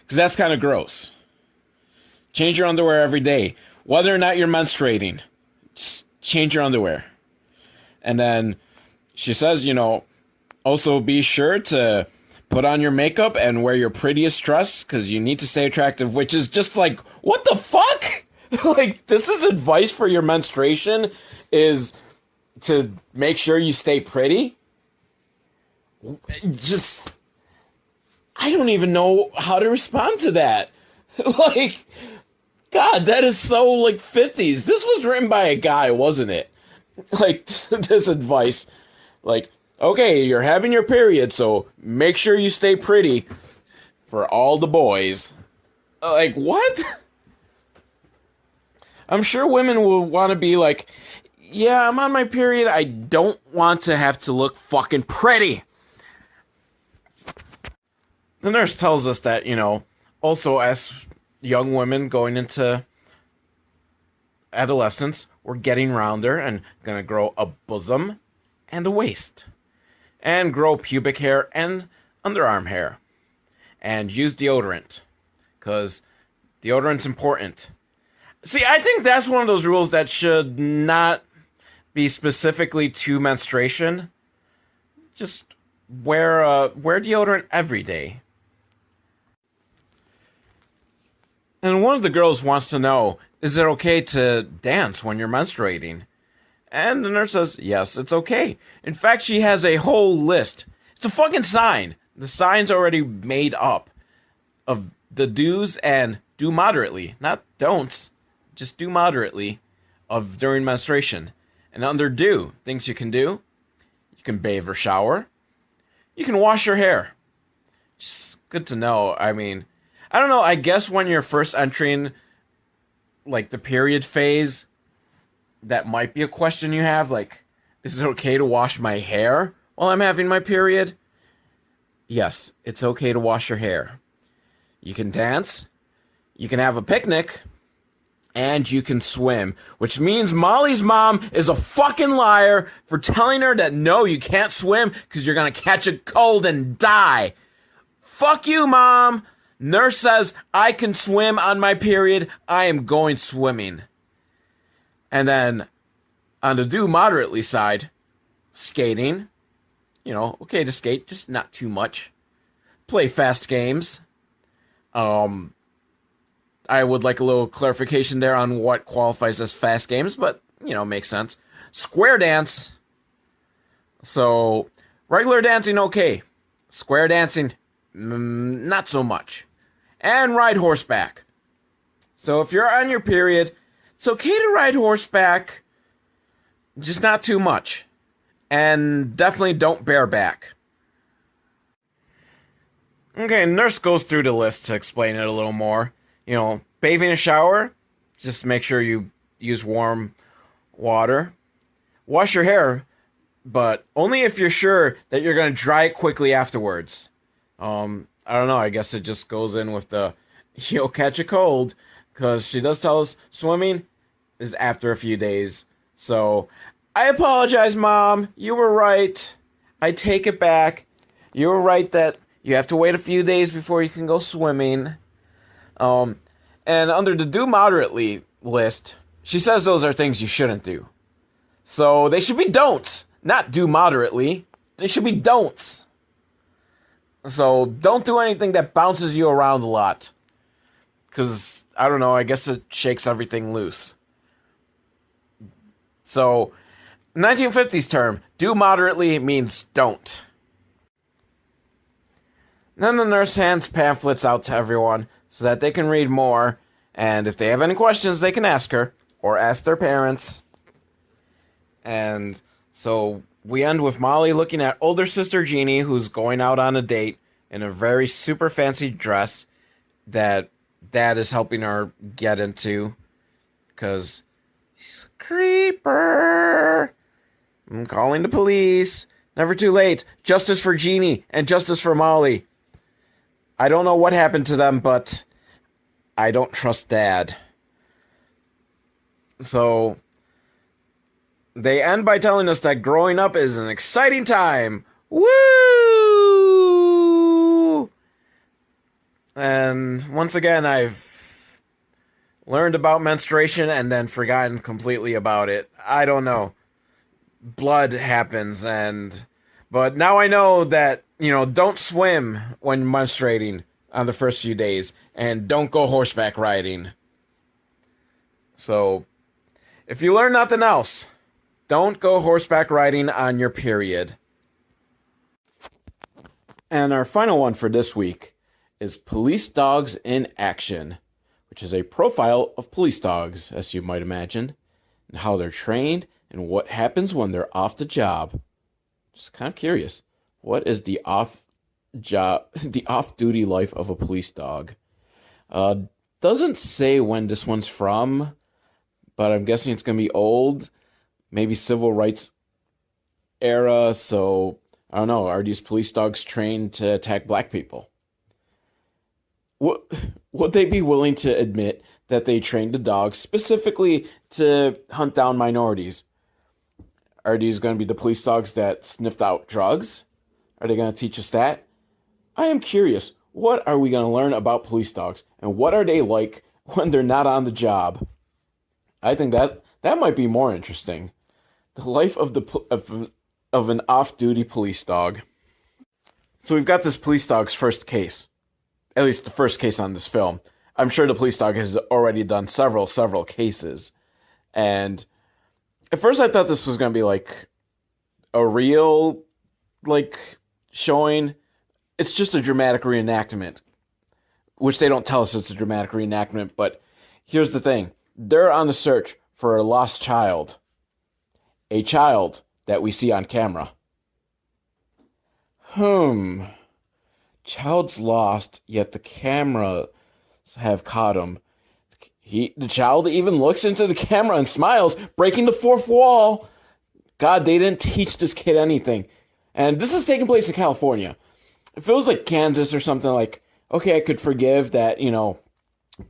Because that's kind of gross. Change your underwear every day. Whether or not you're menstruating, just change your underwear. And then she says, also be sure to put on your makeup and wear your prettiest dress because you need to stay attractive, which is just like, what the fuck? Like, this is advice for your menstruation, is to make sure you stay pretty? Just, I don't even know how to respond to that. Like, God, that is so, 50s. This was written by a guy, wasn't it? Like, this advice. Like, okay, you're having your period, so make sure you stay pretty for all the boys. Like, what? I'm sure women will want to be like, yeah, I'm on my period. I don't want to have to look fucking pretty. The nurse tells us that, also as young women going into adolescence, we're getting rounder and gonna grow a bosom and a waist. And grow pubic hair and underarm hair. And use deodorant. Because deodorant's important. See, I think that's one of those rules that should not be specifically to menstruation. Just wear deodorant every day. And one of the girls wants to know, is it okay to dance when you're menstruating? And the nurse says, yes, it's okay. In fact, she has a whole list. It's a fucking sign. The sign's already made up of the do's and do moderately. Not don'ts, just do moderately of during menstruation. And under do, things you can do. You can bathe or shower. You can wash your hair. Just good to know. I mean, I don't know. I guess when you're first entering, the period phase, that might be a question you have. Like, is it okay to wash my hair while I'm having my period? Yes, it's okay to wash your hair. You can dance. You can have a picnic. And you can swim, which means Molly's mom is a fucking liar for telling her that no, you can't swim because you're going to catch a cold and die. Fuck you, Mom. Nurse says I can swim on my period. I am going swimming. And then on the do moderately side, skating. Okay to skate, just not too much. Play fast games. I would like a little clarification there on what qualifies as fast games, but, makes sense. Square dance. So, regular dancing, okay. Square dancing, not so much. And ride horseback. So, if you're on your period, it's okay to ride horseback, just not too much. And definitely don't bareback. Okay, nurse goes through the list to explain it a little more. Bathing a shower, just make sure you use warm water. Wash your hair, but only if you're sure that you're going to dry it quickly afterwards. I don't know, I guess it just goes in with the, you'll catch a cold, because she does tell us swimming is after a few days. So, I apologize, Mom. You were right. I take it back. You were right that you have to wait a few days before you can go swimming. And under the do moderately list, she says those are things you shouldn't do. So they should be don'ts, not do moderately. They should be don'ts. So don't do anything that bounces you around a lot. Because, I don't know, I guess it shakes everything loose. So, 1950s term, do moderately means don't. Then the nurse hands pamphlets out to everyone so that they can read more, and if they have any questions, they can ask her, or ask their parents. And so we end with Molly looking at older sister Jeannie, who's going out on a date in a very super fancy dress that Dad is helping her get into, because he's a creeper. I'm calling the police. Never too late. Justice for Jeannie and justice for Molly. I don't know what happened to them, but I don't trust Dad. So they end by telling us that growing up is an exciting time. Woo! And once again, I've learned about menstruation and then forgotten completely about it. I don't know. Blood happens, but now I know that, don't swim when menstruating on the first few days, and don't go horseback riding. So, if you learn nothing else, don't go horseback riding on your period. And our final one for this week is Police Dogs in Action, which is a profile of police dogs, as you might imagine, and how they're trained and what happens when they're off the job. Just kind of curious. What is the off-duty life of a police dog? Doesn't say when this one's from, but I'm guessing it's going to be old, maybe civil rights era. So I don't know. Are these police dogs trained to attack black people? Would they be willing to admit that they trained the dogs specifically to hunt down minorities? Are these going to be the police dogs that sniffed out drugs? Are they going to teach us that? I am curious. What are we going to learn about police dogs? And what are they like when they're not on the job? I think that might be more interesting. The life of an off-duty police dog. So we've got this police dog's first case. At least the first case on this film. I'm sure the police dog has already done several cases. And at first I thought this was going to be like a real, showing. It's just a dramatic reenactment, which they don't tell us it's a dramatic reenactment, but here's the thing. They're on the search for a lost child. A child that we see on camera. Child's lost, yet the cameras have caught him. The child even looks into the camera and smiles, breaking the fourth wall. God, they didn't teach this kid anything. And this is taking place in California. If it was like Kansas or something, okay, I could forgive that,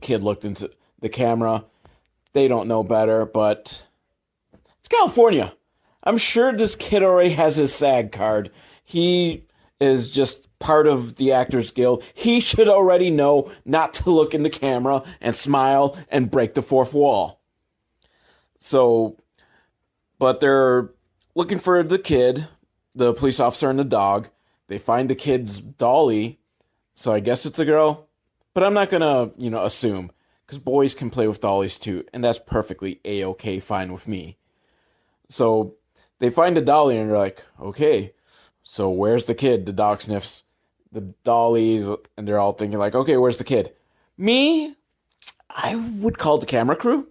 kid looked into the camera. They don't know better, but it's California. I'm sure this kid already has his SAG card. He is just part of the Actors Guild. He should already know not to look in the camera and smile and break the fourth wall. So, but they're looking for the kid, the police officer and the dog. They find the kid's dolly, so I guess it's a girl. But I'm not gonna, assume, because boys can play with dollies too, and that's perfectly A-okay fine with me. So they find the dolly and they're like, okay, so where's the kid? The dog sniffs the dolly, and they're all thinking okay, where's the kid? Me, I would call the camera crew.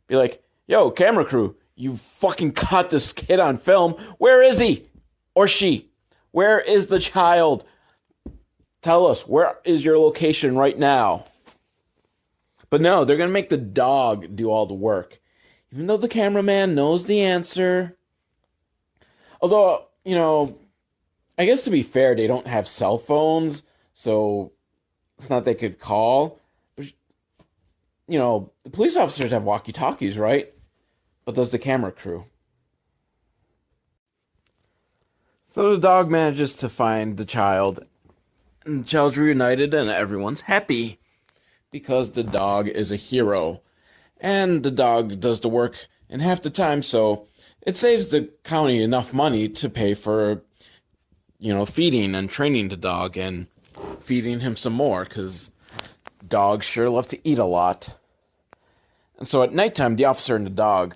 Be like, yo, camera crew, you fucking caught this kid on film. Where is he? Or she? Where is the child? Tell us, where is your location right now? But no, they're going to make the dog do all the work. Even though the cameraman knows the answer. Although, I guess to be fair, they don't have cell phones, so it's not they could call. But, the police officers have walkie-talkies, right? But does the camera crew? So the dog manages to find the child, and the child's reunited, and everyone's happy because the dog is a hero. And the dog does the work in half the time, so it saves the county enough money to pay for feeding and training the dog and feeding him some more, because dogs sure love to eat a lot. And so at nighttime, the officer and the dog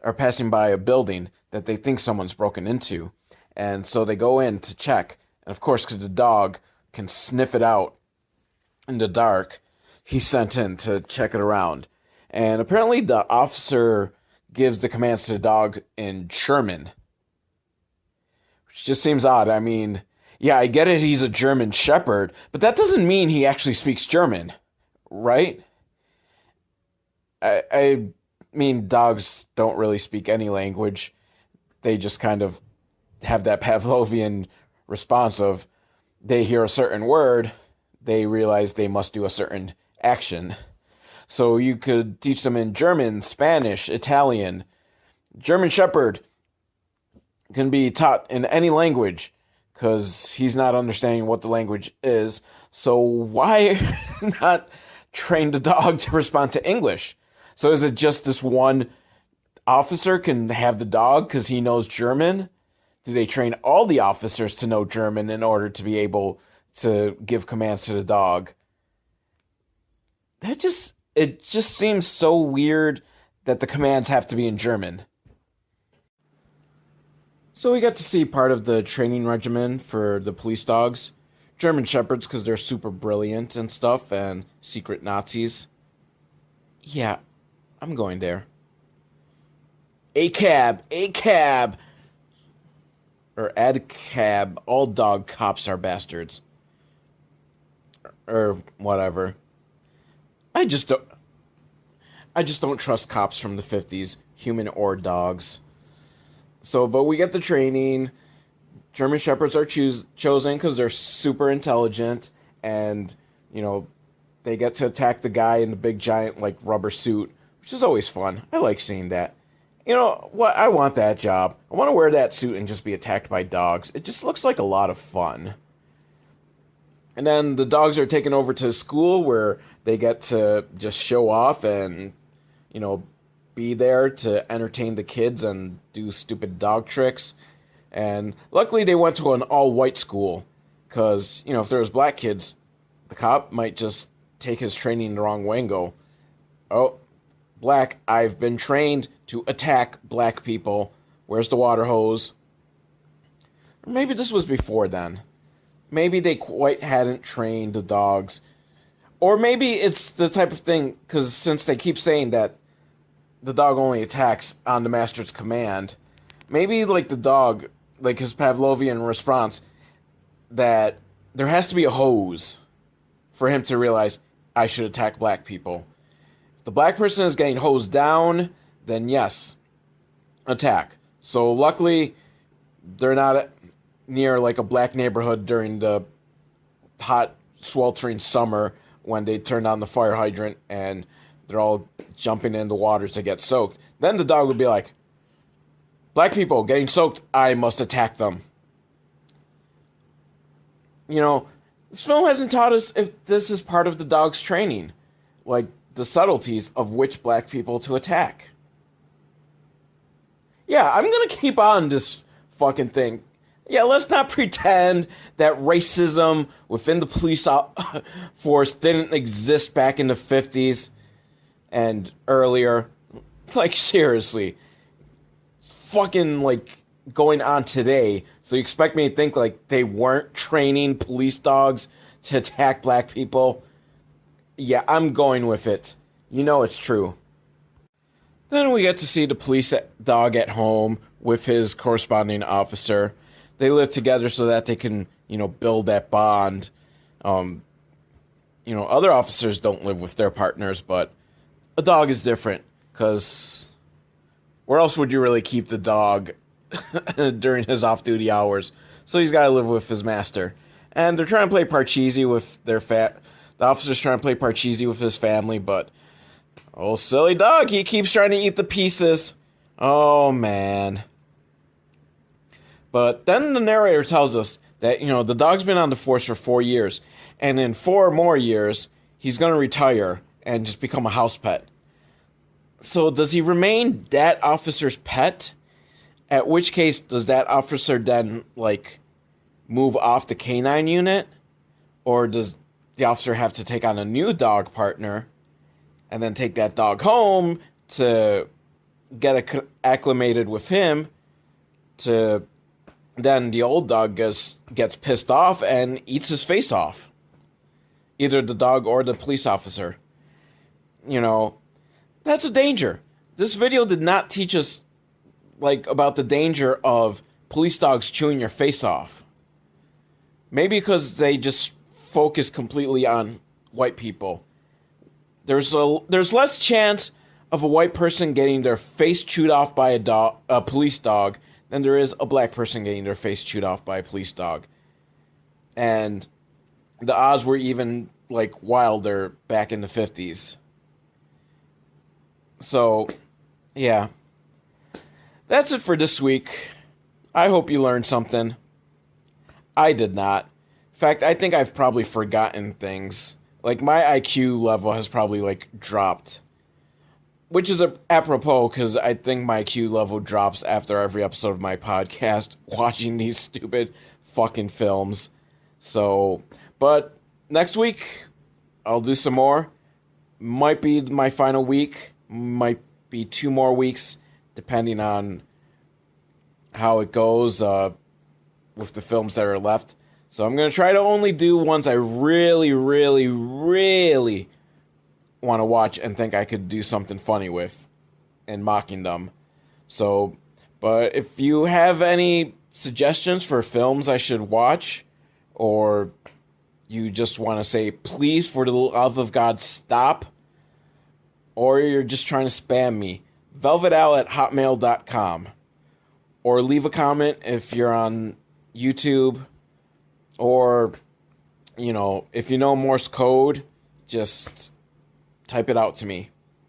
are passing by a building that they think someone's broken into. And so they go in to check. And of course, because the dog can sniff it out in the dark, he's sent in to check it around. And apparently the officer gives the commands to the dog in German, which just seems odd. I mean, yeah, I get it, he's a German Shepherd, but that doesn't mean he actually speaks German, right? I mean, dogs don't really speak any language. They just kind of have that Pavlovian response of they hear a certain word, they realize they must do a certain action. So you could teach them in German, Spanish, Italian. German Shepherd can be taught in any language because he's not understanding what the language is. So why not train the dog to respond to English? So is it just this one officer can have the dog because he knows German? Do they train all the officers to know German in order to be able to give commands to the dog? It just seems so weird that the commands have to be in German. So we got to see part of the training regimen for the police dogs. German Shepherds because they're super brilliant and stuff, and secret Nazis. Yeah, I'm going there. A cab. Or ad cab. All dog cops are bastards. Or whatever. I just don't trust cops from the 50s, human or dogs. So, but we get the training. German Shepherds are chosen because they're super intelligent, and they get to attack the guy in the big giant rubber suit, which is always fun. I like seeing that. You know what? I want that job. I want to wear that suit and just be attacked by dogs. It just looks like a lot of fun. And then the dogs are taken over to school where they get to just show off and, be there to entertain the kids and do stupid dog tricks. And luckily they went to an all-white school because, if there was black kids, the cop might just take his training the wrong way and go, oh, black, I've been trained to attack black people. Where's the water hose? Or maybe this was before then. Maybe they quite hadn't trained the dogs. Or maybe it's the type of thing, because since they keep saying that the dog only attacks on the master's command, maybe the dog, his Pavlovian response, that there has to be a hose for him to realize I should attack black people. If the black person is getting hosed down, then yes, attack. So luckily, they're not near a black neighborhood during the hot, sweltering summer when they turn on the fire hydrant and they're all jumping in the water to get soaked. Then the dog would be like, black people getting soaked, I must attack them. This film hasn't taught us if this is part of the dog's training. The subtleties of which black people to attack. Yeah, I'm gonna keep on this fucking thing. Yeah, let's not pretend that racism within the police force didn't exist back in the 50s and earlier. Seriously. It's fucking, going on today. So you expect me to think, they weren't training police dogs to attack black people? Yeah, I'm going with it. It's true. Then we get to see the police dog at home with his corresponding officer. They live together so that they can, build that bond. Other officers don't live with their partners, but a dog is different, because where else would you really keep the dog during his off-duty hours? So he's got to live with his master. And they're trying to play Parcheesi with the officer's trying to play Parcheesi with his family, but oh, silly dog, he keeps trying to eat the pieces. Oh, man. But then the narrator tells us that, the dog's been on the force for 4 years. And in 4 more years, he's going to retire and just become a house pet. So does he remain that officer's pet? At which case, does that officer then, move off the canine unit, or does the officer have to take on a new dog partner and then take that dog home to get acclimated with him, to then the old dog gets pissed off and eats his face off, either the dog or the police officer. You know, that's a danger. This video did not teach us like about the danger of police dogs chewing your face off. Maybe because they just focus completely on white people. There's less chance of a white person getting their face chewed off by a police dog than there is a black person getting their face chewed off by a police dog. And the odds were even like wilder back in the 50s. So, yeah. That's it for this week. I hope you learned something. I did not. In fact, I think I've probably forgotten things. Like, my IQ level has probably, like, dropped. Which is apropos, because I think my IQ level drops after every episode of my podcast, watching these stupid fucking films. So, but next week, I'll do some more. Might be my final week. Might be 2 more weeks, depending on how it goes with the films that are left. So I'm going to try to only do ones I really, really, really want to watch and think I could do something funny with and mocking them. So, but if you have any suggestions for films I should watch, or you just want to say, please, for the love of God, stop, or you're just trying to spam me, velvetowl@hotmail.com. Or leave a comment if you're on YouTube, or, you know, if you know Morse code, just type it out to me.